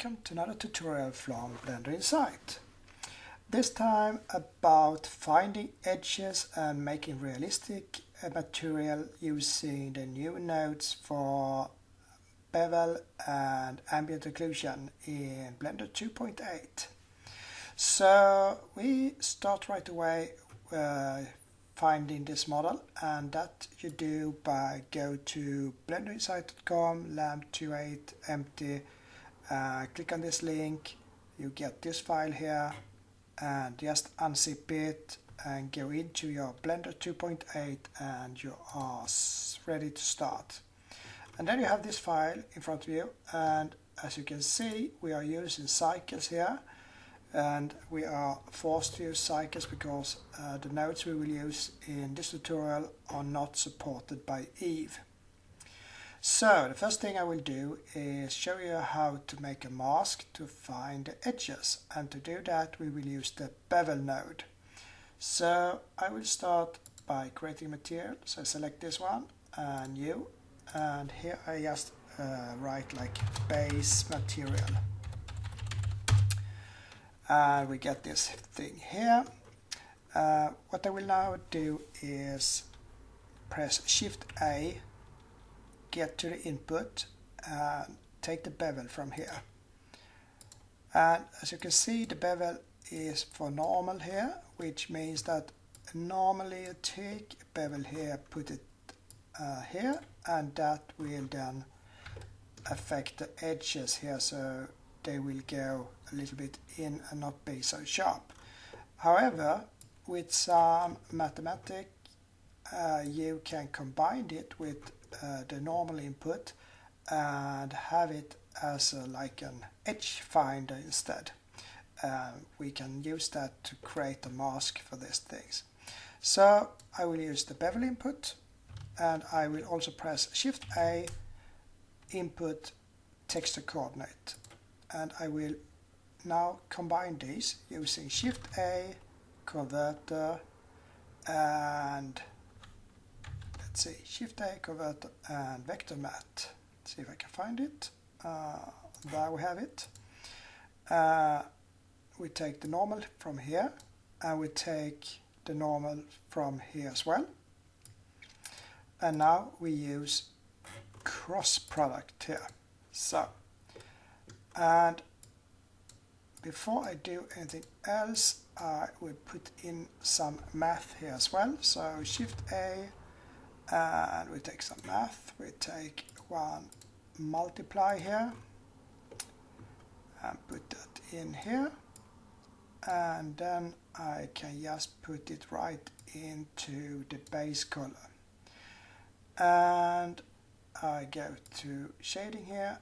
welcome to another tutorial from Blender Insight. This time about finding edges and making realistic material using the new nodes for Bevel and Ambient Occlusion in Blender 2.8. So we start right away finding this model, and that you do by go to blenderinsight.com, lamp28 empty, click on this link, you get this file here, and just unzip it and go into your Blender 2.8 and you are ready to start. And then you have this file in front of you, and as you can see we are using cycles here, and we are forced to use cycles because the nodes we will use in this tutorial are not supported by Eve. So the first thing I will do is show you how to make a mask to find the edges, and to do that we will use the Bevel node. So I will start by creating material, so I select this one and new, and here I just write like base material. And we get this thing here. What I will now do is press Shift A, get to the input, and take the bevel from here. And as you can see, the bevel is for normal here, which means that normally you take a bevel here, put it here, and that will then affect the edges here, so they will go a little bit in and not be so sharp. However, with some mathematics, you can combine it with the normal input and have it as like an edge finder instead. We can use that to create a mask for these things. So I will use the bevel input, and I will also press Shift A, input texture coordinate, and I will now combine these using Shift A, converter, and let's see, Shift A, converter, and vector matte. Let's see if I can find it. There we have it. We take the normal from here, and we take the normal from here as well. And now we use cross product here. So, and before I do anything else, I will put in some math here as well. So Shift A, and we take some math. We take one multiply here and put that in here, and then I can just put it right into the base color. And I go to shading here,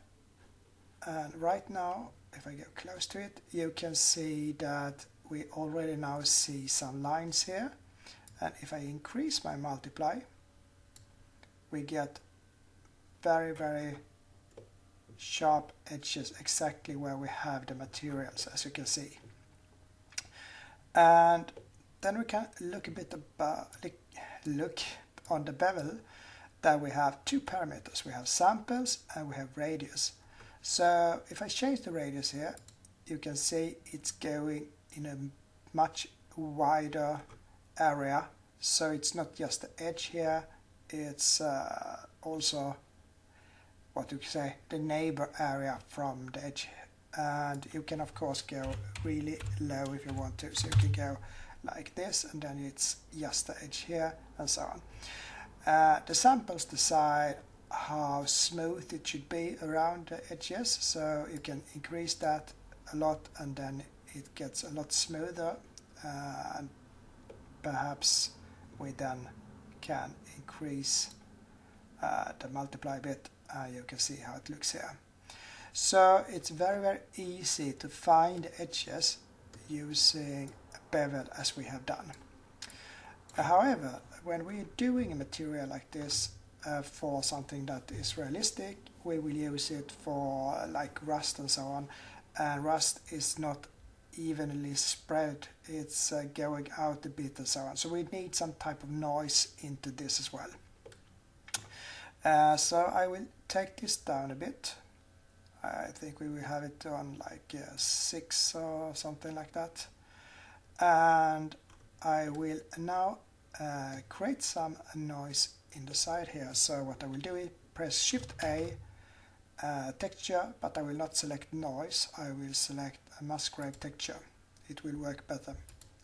and right now if I go close to it, you can see that we already now see some lines here, and if I increase my multiply, we get very, very sharp edges exactly where we have the materials, as you can see. And then we can look a bit about look on the bevel, that we have two parameters. We have samples and we have radius. So if I change the radius here, you can see it's going in a much wider area. So it's not just the edge here, it's also what you can say the neighbor area from the edge. And you can of course go really low if you want to. So you can go like this, and then it's just the edge here, and so on. The samples decide how smooth it should be around the edges, so you can increase that a lot and then it gets a lot smoother, and perhaps we then can increase the multiply a bit, and you can see how it looks here. So it's very, very easy to find the edges using Bevel as we have done. However, when we're doing a material like this for something that is realistic, we will use it for like rust and so on, and rust is not evenly spread, it's going out a bit and so on, so we need some type of noise into this as well. So I will take this down a bit, I think we will have it on like 6 or something like that. And I will now create some noise in the side here. So what I will do is press Shift A, texture, but I will not select noise. I will select a Musgrave texture. It will work better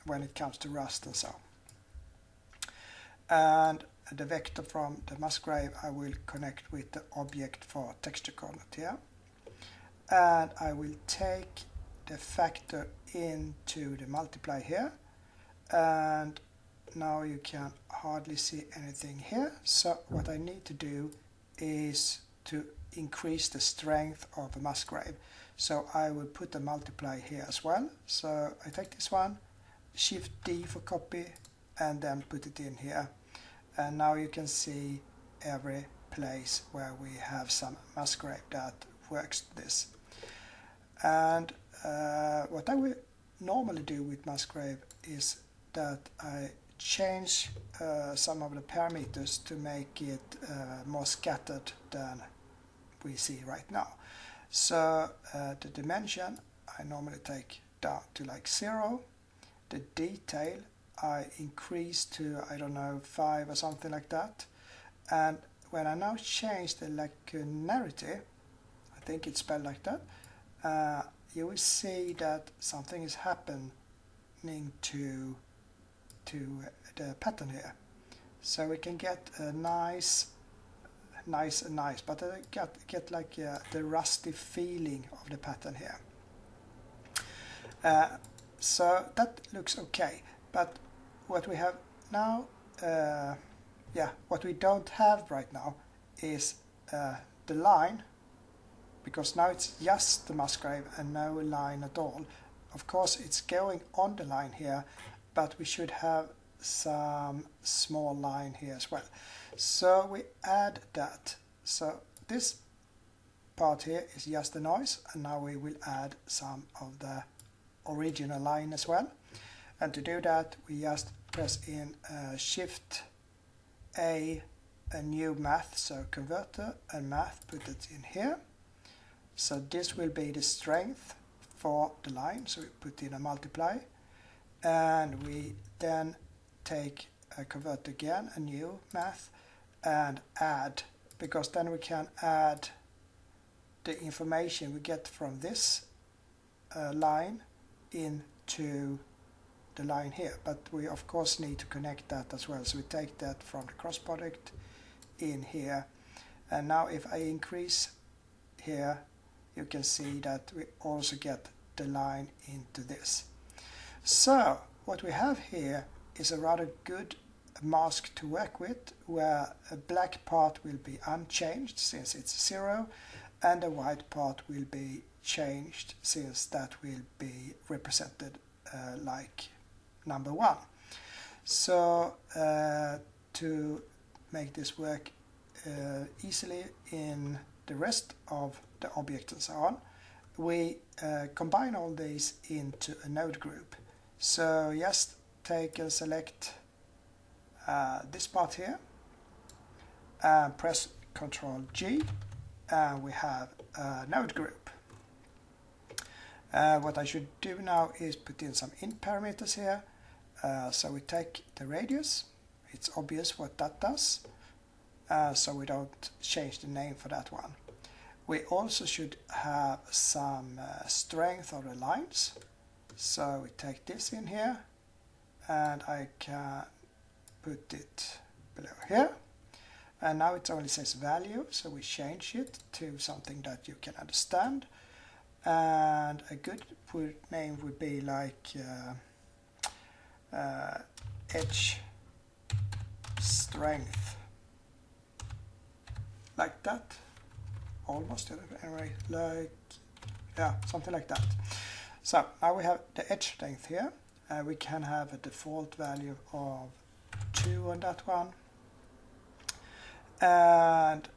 when it comes to rust and so. And the vector from the Musgrave I will connect with the object for texture coordinate here. And I will take the factor into the multiply here, and now you can hardly see anything here. So what I need to do is to increase the strength of the Musgrave. So I will put the multiply here as well. So I take this one, Shift D for copy, and then put it in here. And now you can see every place where we have some Musgrave that works this. And what I will normally do with Musgrave is that I change some of the parameters to make it more scattered than we see right now. So the dimension I normally take down to like 0. The detail I increase to, I don't know, 5 or something like that. And when I now change the linearity, I think it's spelled like that, you will see that something is happening to the pattern here. So we can get a nice, but I get like the rusty feeling of the pattern here. So that looks okay. But what we have now, what we don't have right now is the line, because now it's just the Musgrave and no line at all. Of course it's going on the line here, but we should have some small line here as well. So we add that. So this part here is just the noise, and now we will add some of the original line as well. And to do that we just press in Shift A, new math, so converter and math, put it in here. So this will be the strength for the line, so we put in a multiply, and we then take a convert again, a new math, and add, because then we can add the information we get from this line into the line here. But we of course need to connect that as well, so we take that from the cross product in here. And now if I increase here, you can see that we also get the line into this. So what we have here is a rather good mask to work with, where a black part will be unchanged since it's 0, and the white part will be changed since that will be represented like number 1. So to make this work easily in the rest of the object and so on, we combine all these into a node group. So just take and select this part here and press Ctrl G, and we have a node group. What I should do now is put in some int parameters here. So we take the radius, it's obvious what that does, so we don't change the name for that one. We also should have some strength of the lines, so we take this in here, and I can put it below here. And now it only says value, so we change it to something that you can understand. And a good name would be like edge strength, like that. Almost, anyway, like, yeah, something like that. So now we have the edge strength here. We can have a default value of 2 on that one. And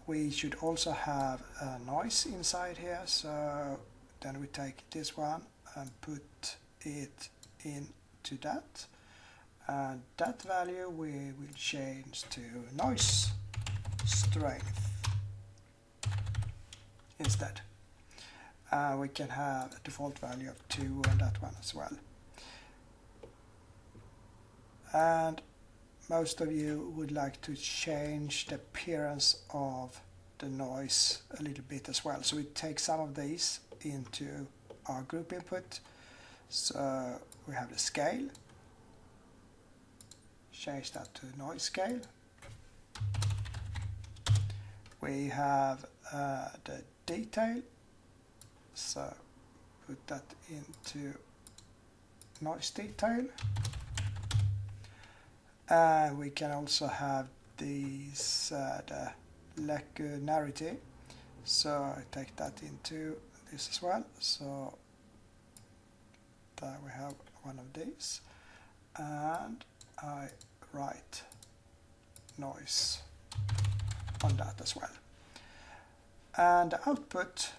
we should also have a noise inside here. So then we take this one and put it into that. And that value we will change to noise strength instead. We can have a default value of 2 on that one as well. And most of you would like to change the appearance of the noise a little bit as well. So we take some of these into our group input. So we have the scale. Change that to noise scale. We have the detail. So put that into noise detail. And we can also have these the lacularity. So I take that into this as well. So there we have one of these. And I write noise on that as well. And the output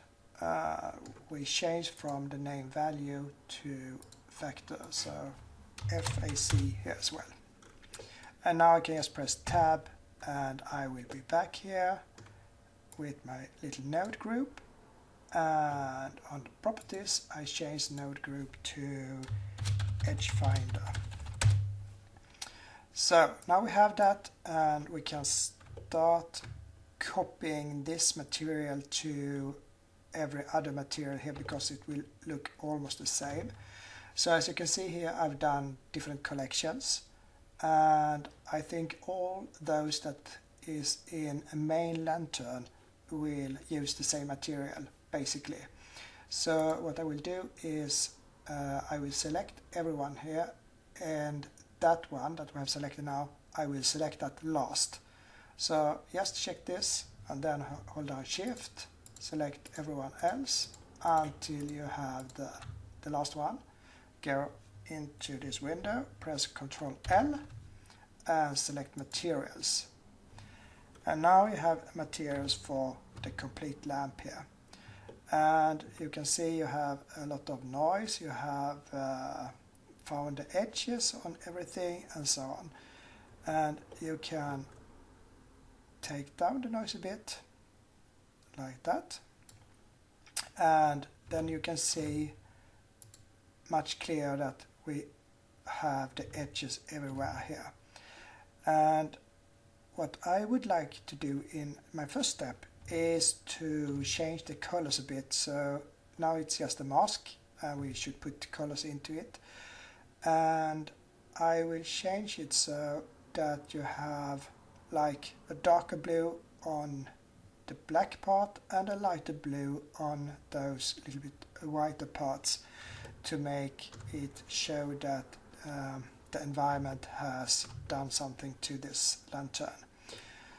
we change from the name value to factor, so FAC here as well. And now I can just press tab and I will be back here with my little node group, and on the properties I change node group to edge finder. So now we have that, and we can start copying this material to every other material here because it will look almost the same. So as you can see here, I've done different collections, and I think all those that is in a main lantern will use the same material basically. So what I will do is I will select everyone here, and that one that we have selected now, I will select that last. So just check this and then hold down shift, select everyone else until you have the last one. Go into this window, press Ctrl L and select materials. And now you have materials for the complete lamp here. And you can see you have a lot of noise, you have found the edges on everything and so on. And you can take down the noise a bit like that, and then you can see much clearer that we have the edges everywhere here. And what I would like to do in my first step is to change the colors a bit. So now it's just a mask and we should put colors into it, and I will change it so that you have like a darker blue on the black part and a lighter blue on those little bit whiter parts to make it show that the environment has done something to this lantern.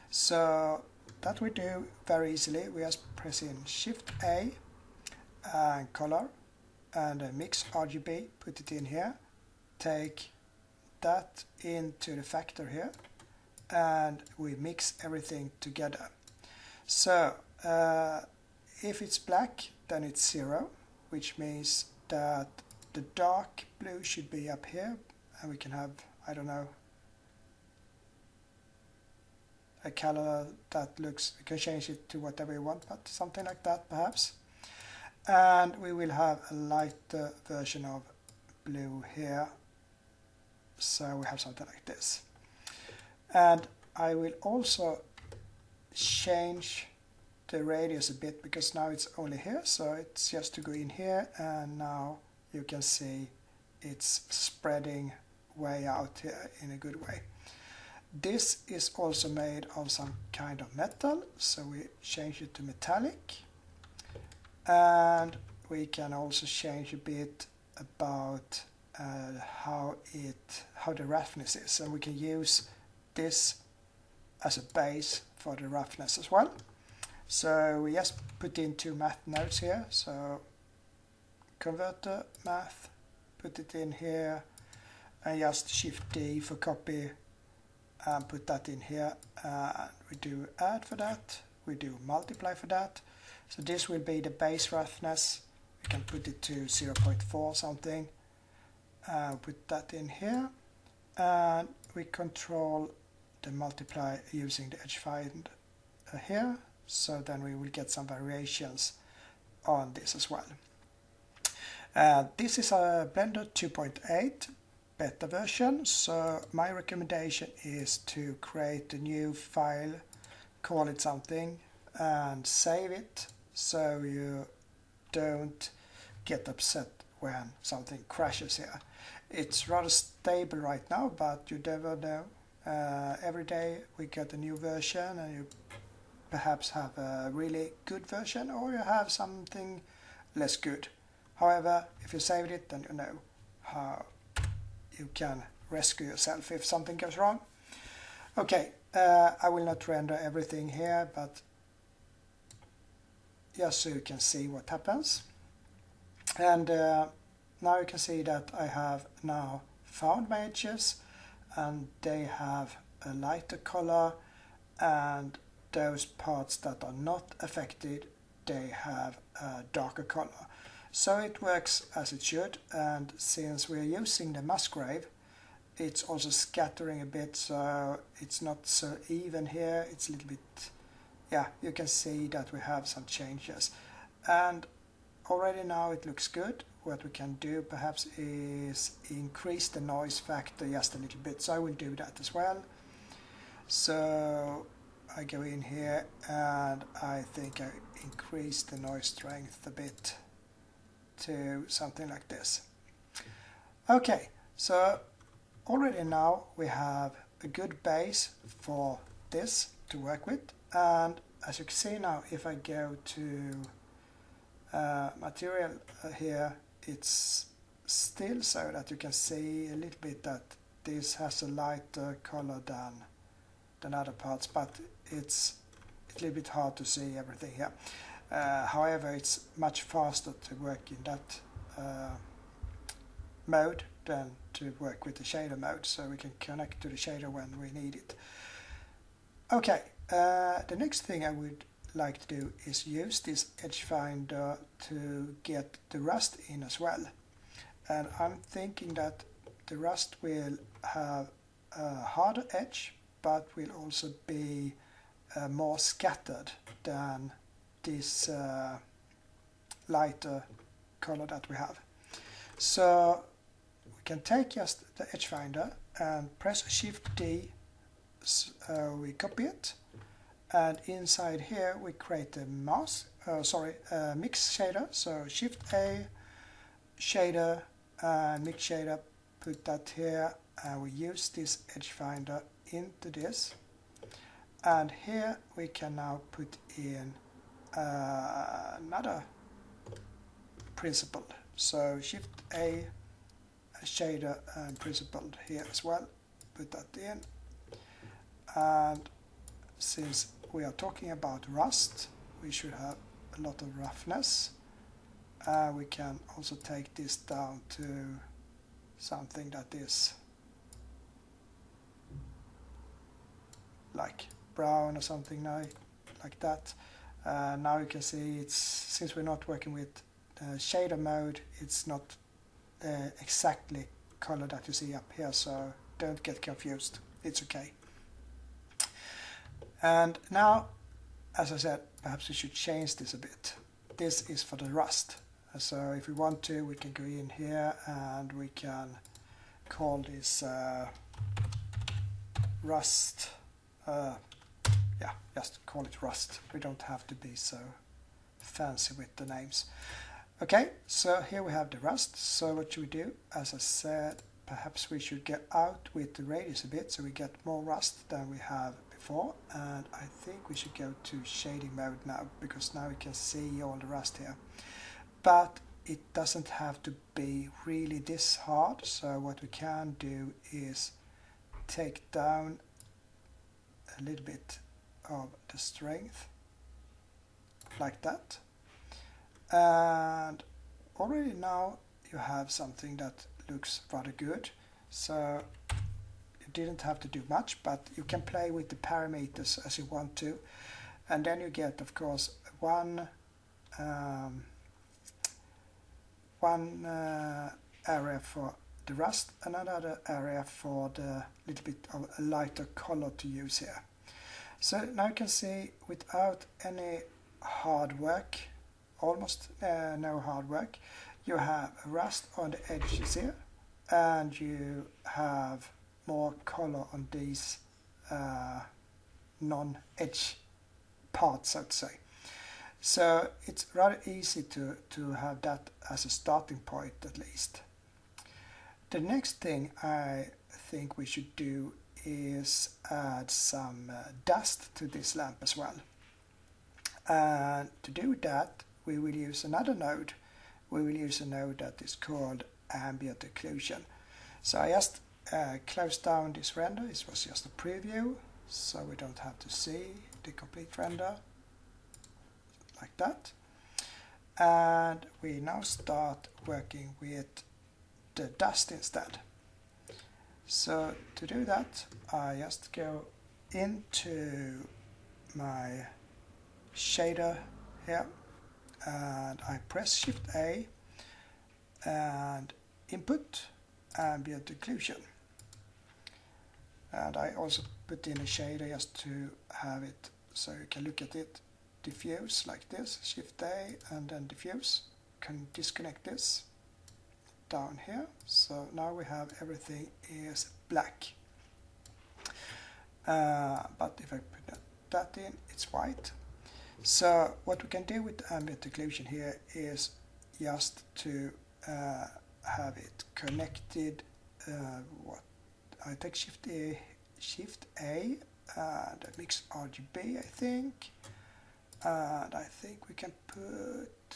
So that we do very easily. We just press in Shift A and color and mix RGB, put it in here, take that into the factor here, and we mix everything together. So if it's black, then it's 0, which means that the dark blue should be up here, and we can have, I don't know, a color that looks, we can change it to whatever we want, but something like that perhaps. And we will have a lighter version of blue here, so we have something like this. And I will also change the radius a bit because now it's only here, so it's just to go in here, and now you can see it's spreading way out here in a good way. This is also made of some kind of metal, so we change it to metallic, and we can also change a bit about how the roughness is, and we can use this as a base for the roughness as well. So we just put in 2 math nodes here, so converter math, put it in here, and just Shift D for copy and put that in here, and we do add for that, we do multiply for that. So this will be the base roughness. We can put it to 0.4 something, put that in here, and we control the multiply using the edge finder here, so then we will get some variations on this as well. This is a Blender 2.8 beta version, so my recommendation is to create a new file, call it something, and save it so you don't get upset when something crashes here. It's rather stable right now, but you never know. Every day we get a new version, and you perhaps have a really good version, or you have something less good. However, if you saved it, then you know how you can rescue yourself if something goes wrong. Okay, I will not render everything here, but just so you can see what happens. And now you can see that I have now found my edges, and they have a lighter color, and those parts that are not affected, they have a darker color. So it works as it should, and since we're using the musgrave, it's also scattering a bit, so it's not so even here. It's a little bit, yeah, you can see that we have some changes. And already now it looks good. What we can do perhaps is increase the noise factor just a little bit, so I will do that as well. So I go in here, and I think I increase the noise strength a bit to something like this. Okay, so already now we have a good base for this to work with, and as you can see now, if I go to material here, it's still so that you can see a little bit that this has a lighter color than other parts, but it's a little bit hard to see everything here. However, it's much faster to work in that mode than to work with the shader mode, so we can connect to the shader when we need it. Okay, the next thing I would like to do is use this edge finder to get the rust in as well. And I'm thinking that the rust will have a harder edge, but will also be more scattered than this lighter color that we have. So we can take just the edge finder and press Shift D, we copy it, and inside here we create a mix shader. So Shift A, shader, mix shader, put that here, and we use this edge finder into this, and here we can now put in another principled. So Shift A, shader, and principled here as well, put that in. And since we are talking about rust, we should have a lot of roughness. We can also take this down to something that is like brown or something like that. Now you can see it's, since we're not working with shader mode, it's not exactly color that you see up here, so don't get confused, it's okay. And now, as I said, perhaps we should change this a bit. This is for the rust, so if we want to, we can go in here and we can call this rust. Yeah, just call it rust. We don't have to be so fancy with the names. Okay, so here we have the rust. So what should we do? As I said, perhaps we should get out with the radius a bit so we get more rust than we have before. And I think we should go to shading mode now, because now we can see all the rust here. But it doesn't have to be really this hard. So what we can do is take down a little bit of the strength like that, and already now you have something that looks rather good. So you didn't have to do much, but you can play with the parameters as you want to, and then you get, of course, one area for the rust, another area for the little bit of a lighter color to use here. So now you can see, without any hard work, almost no hard work. You have rust on the edges here, and you have more color on these non-edge parts, so to say. So it's rather easy to have that as a starting point at least. The next thing I think we should do is add some dust to this lamp as well. And to do that, we will use another node. We will use a node that is called Ambient Occlusion. So I just closed down this render. This was just a preview, so we don't have to see the complete render like that. And we now start working with the dust instead. So to do that, I just go into my shader here, and I press Shift A and input Ambient Occlusion. And I also put in a shader just to have it so you can look at it diffuse like this. Shift A and then diffuse. Can disconnect this down here. So now we have everything is black. But if I put that in, it's white. So what we can do with Ambient Occlusion here is just to have it connected. I take Shift A and mix RGB, I think. And I think we can put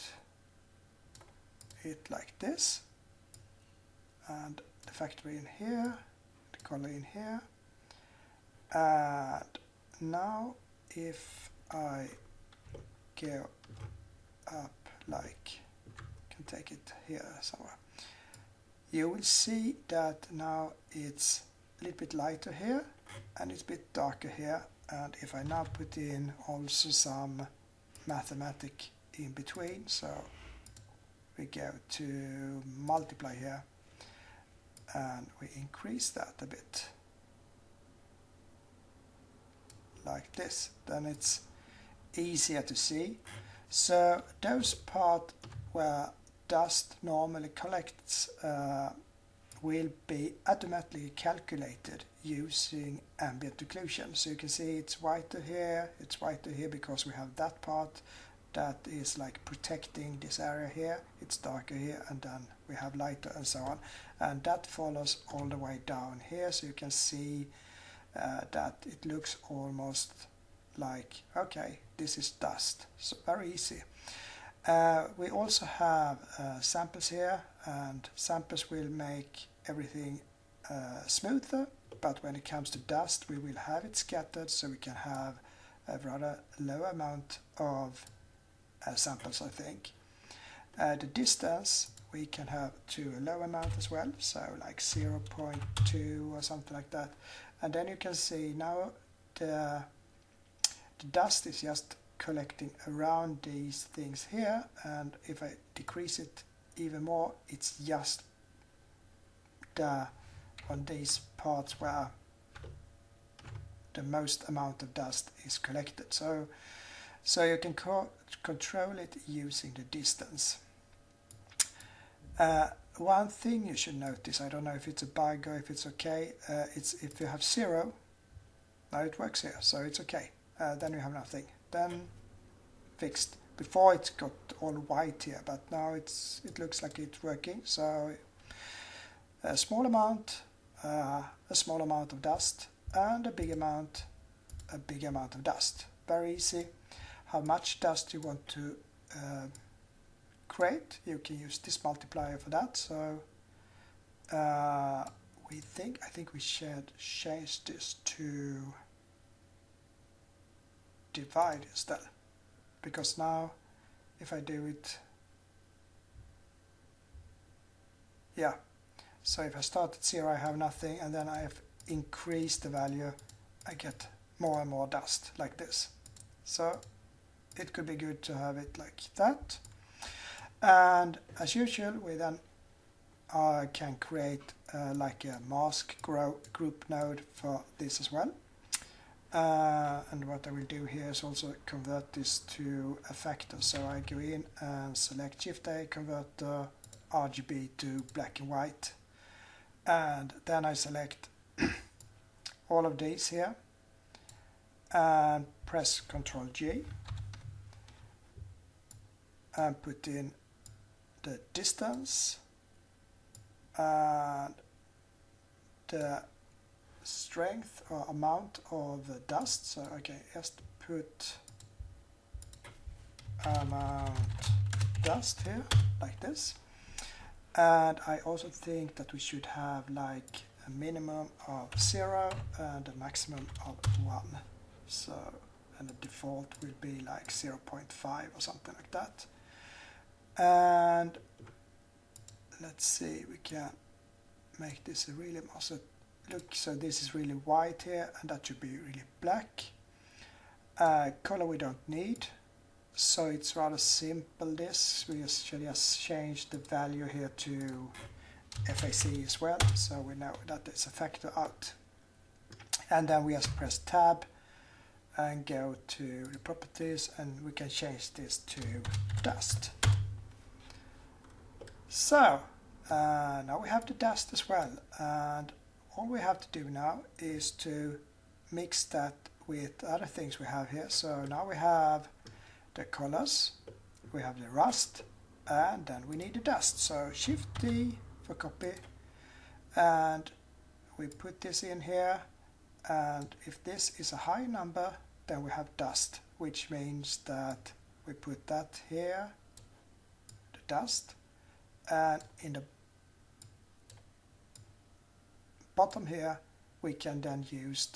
it like this. And the factory in here, the color in here. And now if I go up, like, can take it here somewhere, you will see that now it's a little bit lighter here and it's a bit darker here. And if I now put in also some mathematic in between, so we go to multiply here and we increase that a bit like this, then it's easier to see. So those parts where dust normally collects will be automatically calculated using Ambient Occlusion. So you can see it's whiter here because we have that part that is like protecting this area here. It's darker here, and then we have lighter and so on. And that follows all the way down here, so you can see that it looks almost like, okay, this is dust. So very easy. We also have samples here, and samples will make everything smoother, but when it comes to dust we will have it scattered, so we can have a rather low amount of samples, I think. The distance we can have to a low amount as well, so like 0.2 or something like that. And then you can see now the dust is just collecting around these things here, and if I decrease it even more, it's just on these parts where the most amount of dust is collected. So you can control it using the distance. One thing you should notice, I don't know if it's a bug or if it's okay, it's if you have 0, now it works here, so it's okay. Then you have nothing. Then fixed. Before it got all white here, but now it looks like it's working. So a small amount of dust, and a big amount of dust. Very easy. How much dust you want to create, you can use this multiplier for that. So I think we should change this to divide instead, because now if I do it, yeah, so if I start at 0 I have nothing, and then I have increased the value, I get more and more dust like this. So it could be good to have it like that. And as usual, we then can create like a mask group node for this as well. And what I will do here is also convert this to a factor. So I go in and select Shift A, convert the RGB to black and white, and then I select all of these here and press Ctrl G and put in the distance and the strength or amount of the dust. So okay, just put amount dust here like this, and I also think that we should have like a minimum of 0 and a maximum of 1. So, and the default will be like 0.5 or something like that. And let's see, we can make this a really also look. So this is really white here, and that should be really black. Color we don't need, so it's rather simple. This we should just change the value here to FAC as well, so we know that it's a factor out. And then we just press Tab and go to the properties, and we can change this to dust. So now we have the dust as well, and all we have to do now is to mix that with other things we have here. So now we have the colors, we have the rust, and then we need the dust. So Shift D for copy, and we put this in here, and if this is a high number, then we have dust, which means that we put that here, the dust, and in the bottom here we can then use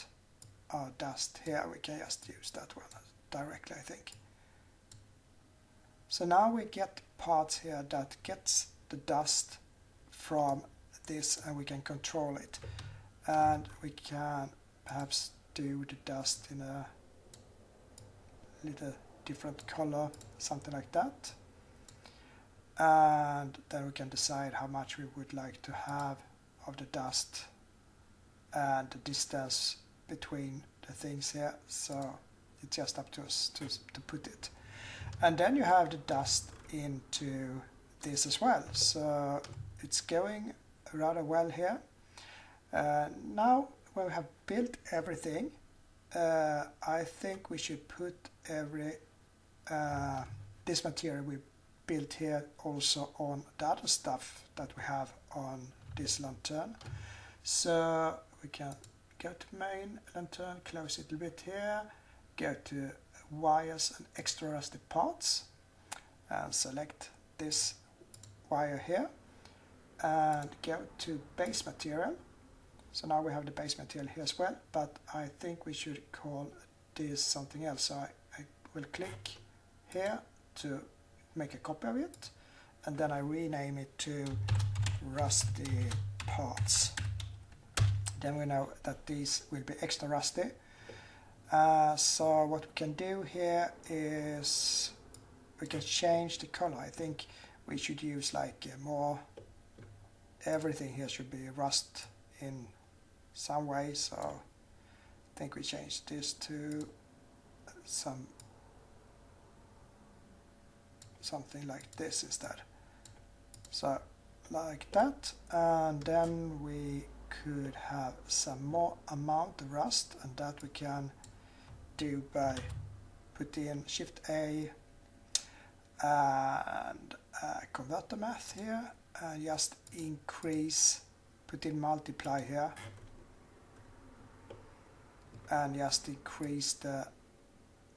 our dust here. We can just use that one directly, I think. So now we get parts here that gets the dust from this, and we can control it, and we can perhaps do the dust in a little different color, something like that, and then we can decide how much we would like to have of the dust and the distance between the things here. So it's just up to us to put it. And then you have the dust into this as well, so it's going rather well here. Now when we have built everything, I think we should put this material we built here also on the other stuff that we have on this lantern. So we can go to main lantern, close it a bit here, go to wires and extra rusty parts, and select this wire here, and go to base material. So now we have the base material here as well, but I think we should call this something else. So I will click here to make a copy of it, and then I rename it to rusty parts. Then we know that these will be extra rusty. So what we can do here is we can change the color. I think we should use like more, everything here should be rust in some way, so I think we change this to something like this instead. So like that, and then we could have some more amount of rust, and that we can do by putting in Shift A and convert the math here, and just increase, put in multiply here, and just increase the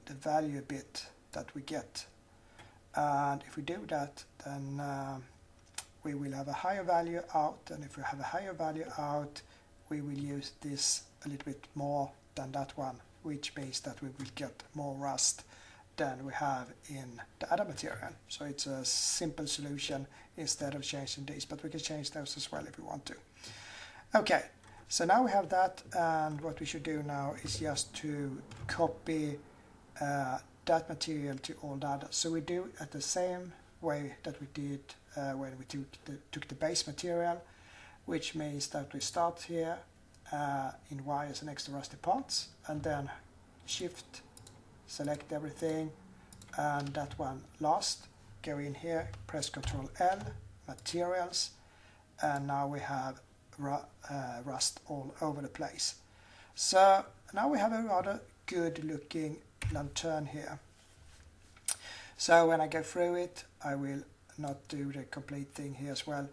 value a bit that we get. And if we do that, then we will have a higher value out, and if we have a higher value out, we will use this a little bit more than that one, which means that we will get more rust than we have in the other material. So it's a simple solution instead of changing these, but we can change those as well if we want to. Okay, so now we have that, and what we should do now is just to copy that material to all the others. So we do it the same way that we did when we took the base material, which means that we start here in wires and extra rusty parts, and then Shift, select everything, and that one last. Go in here, press Ctrl L, materials, and now we have rust all over the place. So now we have a rather good looking lantern here. So when I go through it, I will not do the complete thing here as well.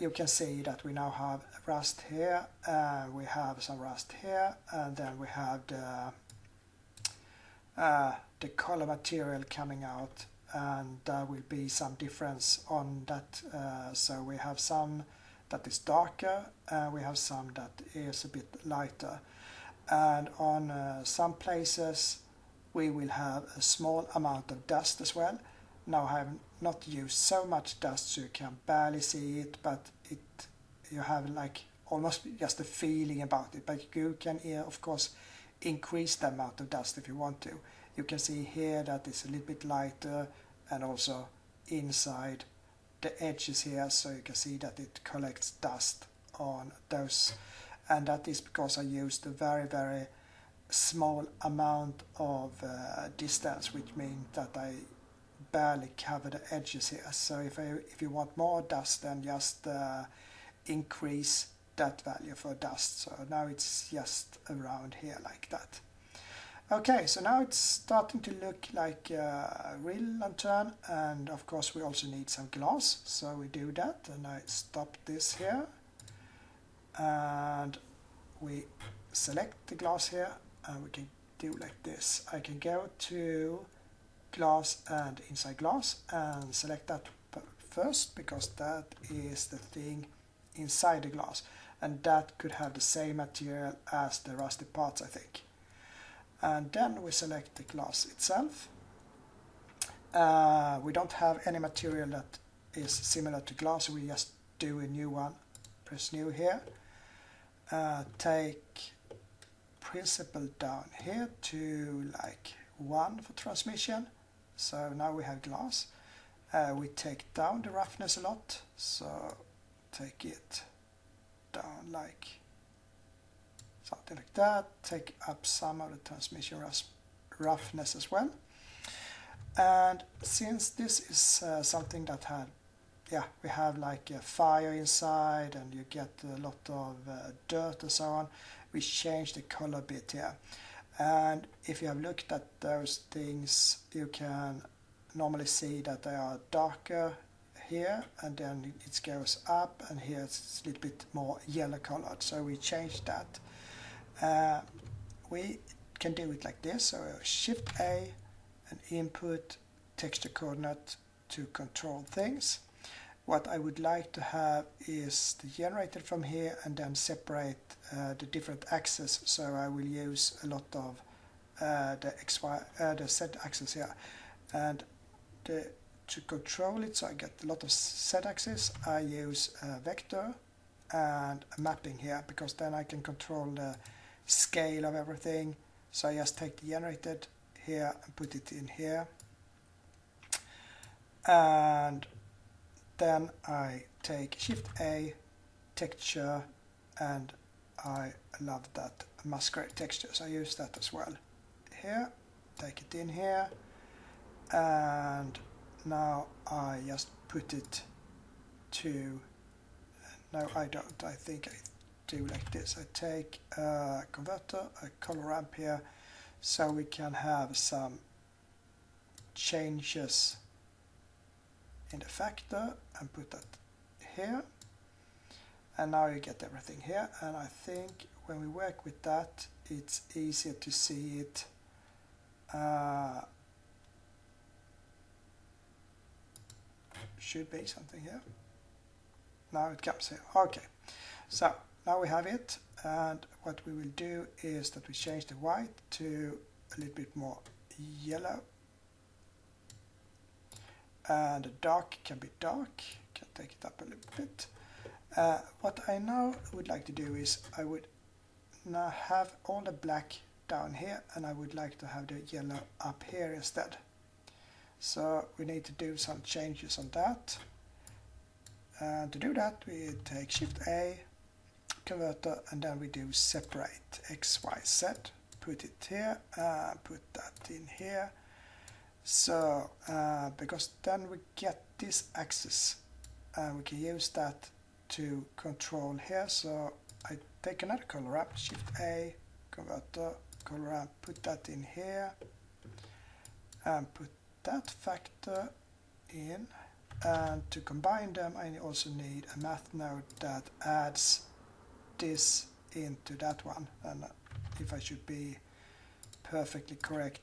You can see that we now have rust here, we have some rust here, and then we have the color material coming out, and there will be some difference on that. So we have some that is darker, and we have some that is a bit lighter. And on some places we will have a small amount of dust as well. Now I have not used so much dust so you can barely see it, but you have like almost just a feeling about it. But you can of course increase the amount of dust if you want to. You can see here that it's a little bit lighter, and also inside the edges here, so you can see that it collects dust on those, and that is because I used a very small amount of distance, which means that I barely cover the edges here. So if you want more dust, then just increase that value for dust. So now it's just around here like that. Okay, so now it's starting to look like a real lantern, and of course we also need some glass, so we do that, and I stop this here, and we select the glass here, and we can do like this. I can go to glass and inside glass and select that first, because that is the thing inside the glass, and that could have the same material as the rusty parts, I think. And then we select the glass itself. We don't have any material that is similar to glass, so we just do a new one. Press new here. Take principle down here to like 1 for transmission. So now we have glass. We take down the roughness a lot, so take it down like something like that. Take up some of the transmission roughness as well. And since this is something that had, we have like a fire inside, and you get a lot of dirt and so on, we change the color a bit here. And if you have looked at those things, you can normally see that they are darker here, and then it goes up, and here it's a little bit more yellow colored, so we change that. We can do it like this, so Shift A and input texture coordinate to control things. What I would like to have is the generated from here, and then separate the different axes, so I will use a lot of the Z axis here, and to control it, so I get a lot of Z axis, I use a vector and a mapping here, because then I can control the scale of everything. So I just take the generated here and put it in here, and then I take Shift A, texture, and I love that masquerade texture, so I use that as well here. Take it in here, and now I just put it to, no I don't, I think I do like this. I take a converter, a color ramp here, so we can have some changes in the factor, and put that here, and now you get everything here. And I think when we work with that, it's easier to see it. Should be something here. Now it comes here. Okay, so now we have it, and what we will do is that we change the white to a little bit more yellow, and the dark can be dark. Can take it up a little bit. What I now would like to do is I would now have all the black down here, and I would like to have the yellow up here instead. So we need to do some changes on that. And to do that, we take Shift A, converter, and then we do separate X, Y, Z. put it here, put that in here. So because then we get this axis and we can use that to control here. So I take another color ramp, Shift A, converter, color ramp, put that in here and put that factor in. And to combine them, I also need a math node that adds this into that one. And if I should be perfectly correct,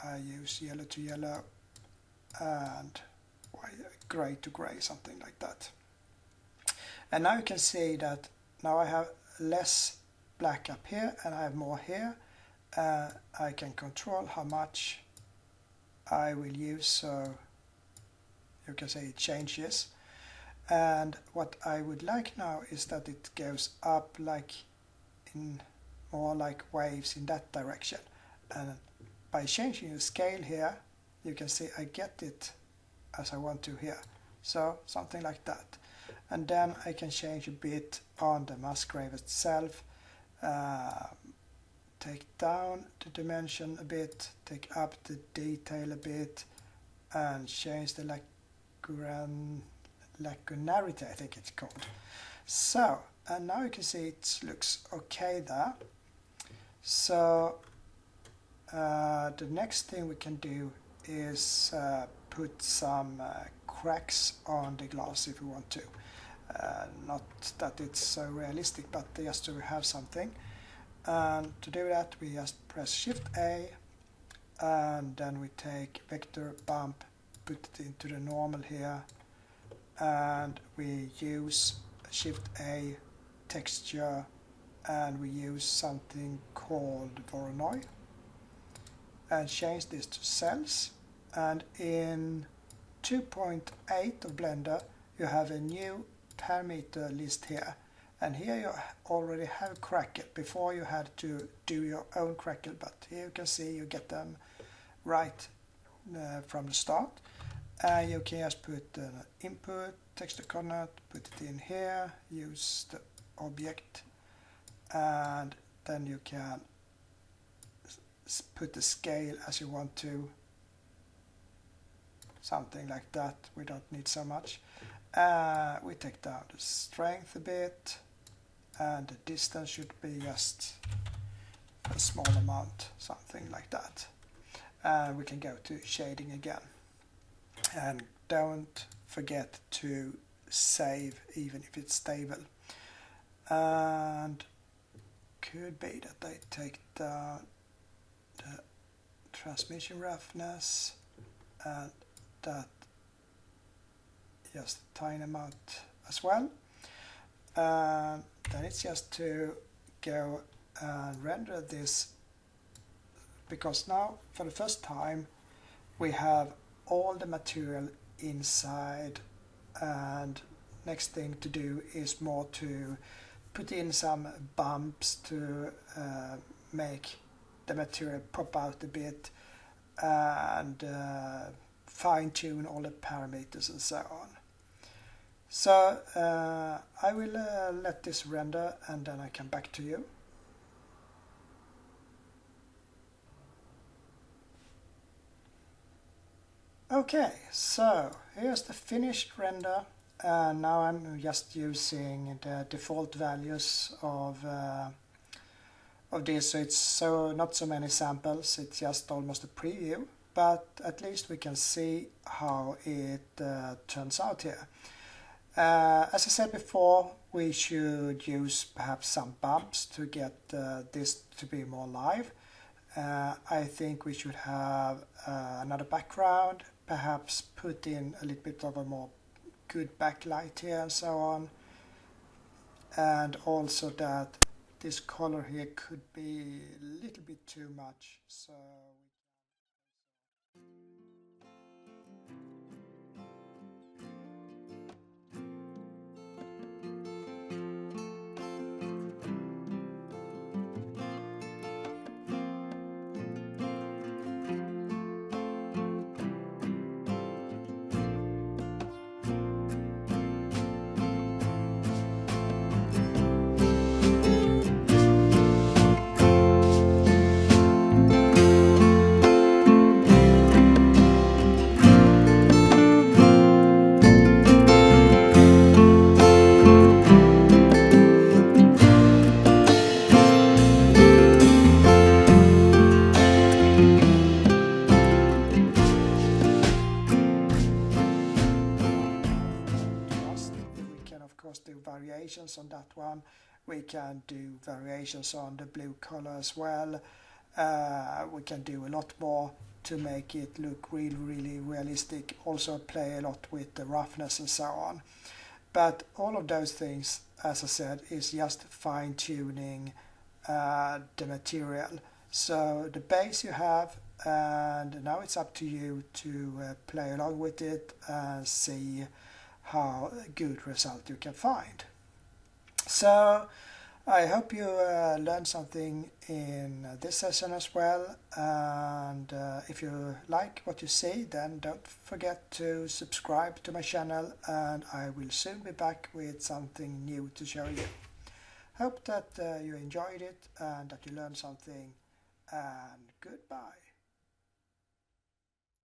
I use yellow to yellow and gray to gray, something like that. And now you can see that now I have less black up here and I have more here. I can control how much I will use, so you can say it changes. And what I would like now is that it goes up like in more like waves in that direction. And by changing the scale here, you can see I get it as I want to here. So something like that. And then I can change a bit on the mask grave itself. Take down the dimension a bit, take up the detail a bit, and change the lagunarity, I think it's called. So, and now you can see it looks okay there. So the next thing we can do is put some cracks on the glass if we want to. Not that it's so realistic, but just to have something. And to do that, we just press Shift A, and then we take vector bump, put it into the normal here, and we use Shift A texture, and we use something called Voronoi, and change this to cells. And in 2.8 of Blender, you have a new parameter list here. And here you already have crackle. Before you had to do your own crackle, but here you can see you get them right from the start. You can just put an input, texture coordinate, put it in here, use the object, and then you can put the scale as you want to, something like that. We don't need so much. We take down the strength a bit, and the distance should be just a small amount, something like that. And we can go to shading again. And don't forget to save even if it's stable. And could be that I take down the transmission roughness and that just a tiny amount as well. And then it's just to go and render this, because now for the first time we have all the material inside, and next thing to do is more to put in some bumps to make the material pop out a bit, and fine-tune all the parameters and so on. So I will let this render, and then I come back to you. Okay, so here's the finished render, and now I'm just using the default values of this, so it's not so many samples, it's just almost a preview, but at least we can see how it turns out here. As I said before, we should use perhaps some bumps to get this to be more live. I think we should have another background, perhaps put in a little bit of a more good backlight here and so on. And also that this color here could be a little bit too much. So variations on that one. We can do variations on the blue color as well. We can do a lot more to make it look really realistic. Also play a lot with the roughness and so on. But all of those things, as I said, is just fine-tuning the material. So the base you have, and now it's up to you to play along with it and see how good result you can find. So I hope you learned something in this session as well, and if you like what you see, then don't forget to subscribe to my channel, and I will soon be back with something new to show you. Hope that you enjoyed it and that you learned something, and goodbye.